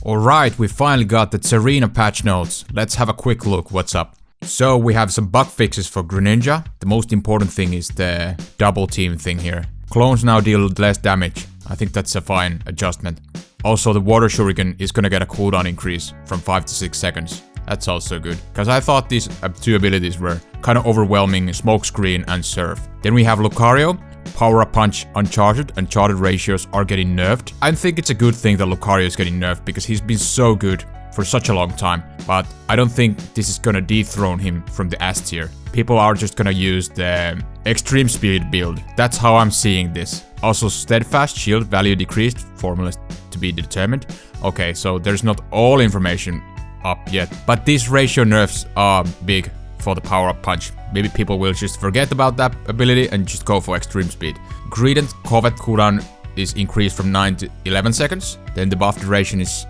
Alright, we finally got the Tsareena patch notes. Let's have a quick look what's up. So we have some bug fixes for Greninja. The most important thing is the double team thing here. Clones now deal less damage. I think that's a fine adjustment. Also the water shuriken is gonna get a cooldown increase from 5 to 6 seconds. That's also good, because I thought these two abilities were kind of overwhelming, Smokescreen and Surf. Then we have Lucario. Power Up Punch Uncharted and Charted ratios are getting nerfed. I think it's a good thing that Lucario is getting nerfed because he's been so good for such a long time. But I don't think this is gonna dethrone him from the S tier. People are just gonna use the Extreme Speed build. That's how I'm seeing this. Also, Steadfast Shield value decreased, formula to be determined. Okay, so there's not all information up yet. But these ratio nerfs are big for the Power Up Punch. Maybe people will just forget about that ability and just go for Extreme Speed. Greedent Covet cooldown is increased from 9 to 11 seconds. Then the buff duration is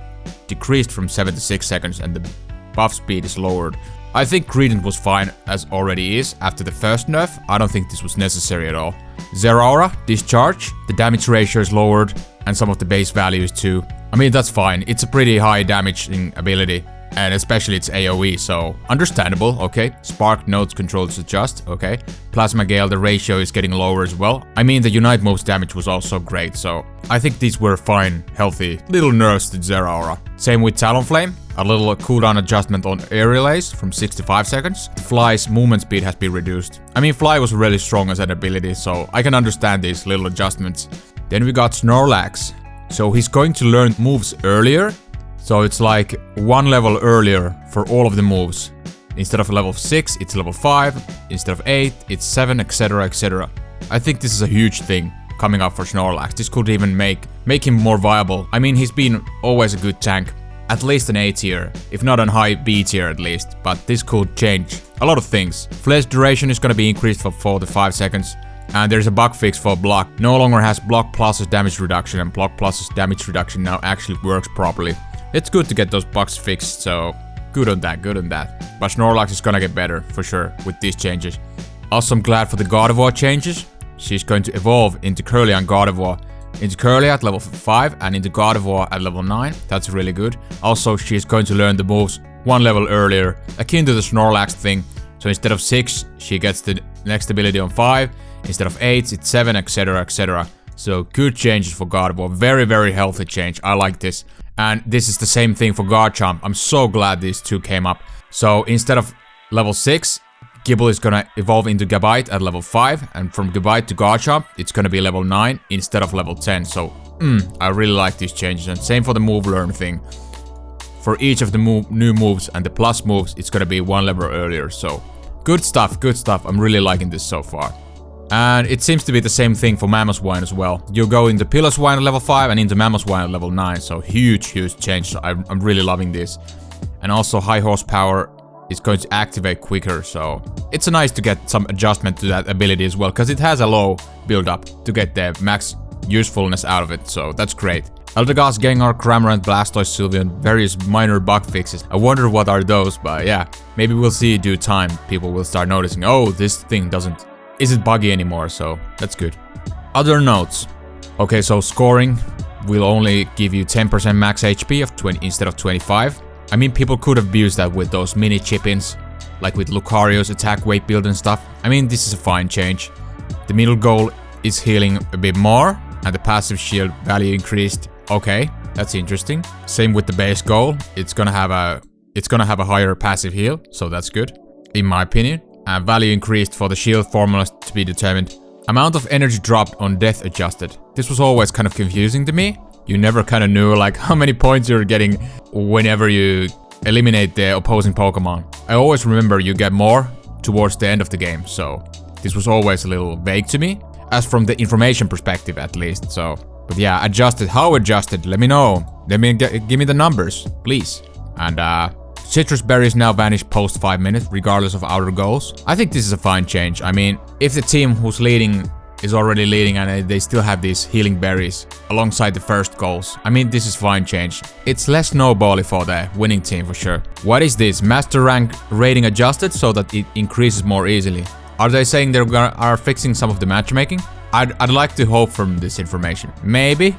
decreased from 7 to 6 seconds and the buff speed is lowered. I think Greedent was fine as already is after the first nerf. I don't think this was necessary at all. Zerara, Discharge, the damage ratio is lowered and some of the base values too. I mean, that's fine. It's a pretty high damaging ability. And especially it's AoE, so understandable, okay. Spark Nodes controls adjust, okay. Plasma Gale, the ratio is getting lower as well. I mean, the Unite moves damage was also great, so I think these were fine, healthy little nerfs to Zerara. Same with Talonflame, a little cooldown adjustment on Aerial Ace from 6 to 5 seconds. Fly's movement speed has been reduced. I mean, Fly was really strong as an ability, so I can understand these little adjustments. Then we got Snorlax. So he's going to learn moves earlier. So it's like one level earlier for all of the moves. Instead of level 6, it's level 5. Instead of 8, it's 7, etc, etc. I think this is a huge thing coming up for Snorlax. This could even make him more viable. I mean, he's been always a good tank. At least an A tier, if not a high B tier at least. But this could change a lot of things. Flash duration is gonna be increased from 4 to 5 seconds. And there's a bug fix for Block. No longer has Block Plus's damage reduction, and Block Plus's damage reduction now actually works properly. It's good to get those bugs fixed, so good on that, good on that. But Snorlax is gonna get better, for sure, with these changes. Also, I'm glad for the Gardevoir changes. She's going to evolve into Curly and Gardevoir. Into Curly at level 5 and into Gardevoir at level 9. That's really good. Also, she's going to learn the moves one level earlier, akin to the Snorlax thing. So instead of 6, she gets the next ability on 5. Instead of 8, it's 7, etc, etc. So good changes for Gardevoir. Very, very healthy change. I like this. And this is the same thing for Garchomp. I'm so glad these two came up. So instead of level 6, Gible is gonna evolve into Gabite at level 5. And from Gabite to Garchomp, it's gonna be level 9 instead of level 10. So, I really like these changes. And same for the move learn thing. For each of the new moves and the plus moves, it's gonna be one level earlier. So, good stuff, good stuff. I'm really liking this so far. And it seems to be the same thing for Mamoswine as well. You go into Piloswine at level 5 and into Mamoswine at level 9. So huge change. So I'm really loving this. And also high horsepower is going to activate quicker. So it's nice to get some adjustment to that ability as well. Because it has a low build up to get the max usefulness out of it. So that's great. Eldegoss, Gengar, Cramorant, Blastoise, Sylveon, various minor bug fixes. I wonder what are those, but yeah. Maybe we'll see in due time. People will start noticing, oh, this thing isn't buggy anymore, so that's good. Other notes. Okay, so scoring will only give you 10% max HP of 20 instead of 25. I mean, people could have used that with those mini chip-ins, like with Lucario's attack weight build and stuff. I mean, this is a fine change. The middle goal is healing a bit more, and the passive shield value increased. Okay, that's interesting. Same with the base goal. It's gonna have a higher passive heal, so that's good, in my opinion. Value increased for the shield formulas to be determined. Amount of energy dropped on death adjusted. This was always kind of confusing to me. You never kind of knew like how many points you're getting whenever you eliminate the opposing Pokemon. I always remember you get more towards the end of the game, so this was always a little vague to me, as from the information perspective at least. So, but yeah, adjusted. How adjusted? Let me know. Give me the numbers, please. And Citrus berries now vanish post 5 minutes, regardless of outer goals. I think this is a fine change. I mean, if the team who's leading is already leading and they still have these healing berries alongside the first goals, I mean, this is fine change. It's less snowbally for the winning team for sure. What is this? Master rank rating adjusted so that it increases more easily. Are they saying they are fixing some of the matchmaking? I'd like to hope from this information. Maybe.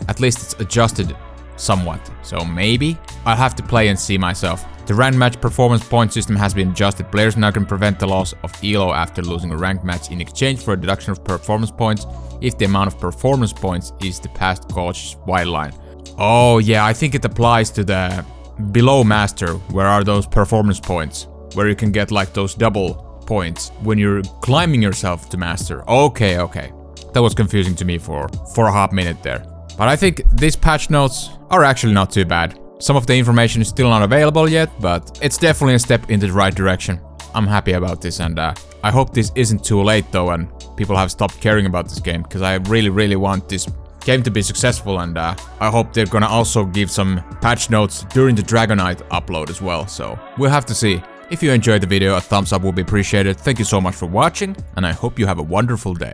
At least it's adjusted somewhat. So maybe I'll have to play and see myself. The ranked match performance point system has been adjusted. Players now can prevent the loss of elo after losing a ranked match in exchange for a deduction of performance points if the amount of performance points is the past coach's white line. Oh yeah, I think it applies to the below master, where are those performance points, where you can get like those double points when you're climbing yourself to master. Okay. That was confusing to me for a hot minute there. But I think these patch notes are actually not too bad. Some of the information is still not available yet, but it's definitely a step in the right direction. I'm happy about this, and I hope this isn't too late though and people have stopped caring about this game, because I really want this game to be successful, and I hope they're gonna also give some patch notes during the Dragonite upload as well, so we'll have to see. If you enjoyed the video, a thumbs up would be appreciated. Thank you so much for watching, and I hope you have a wonderful day.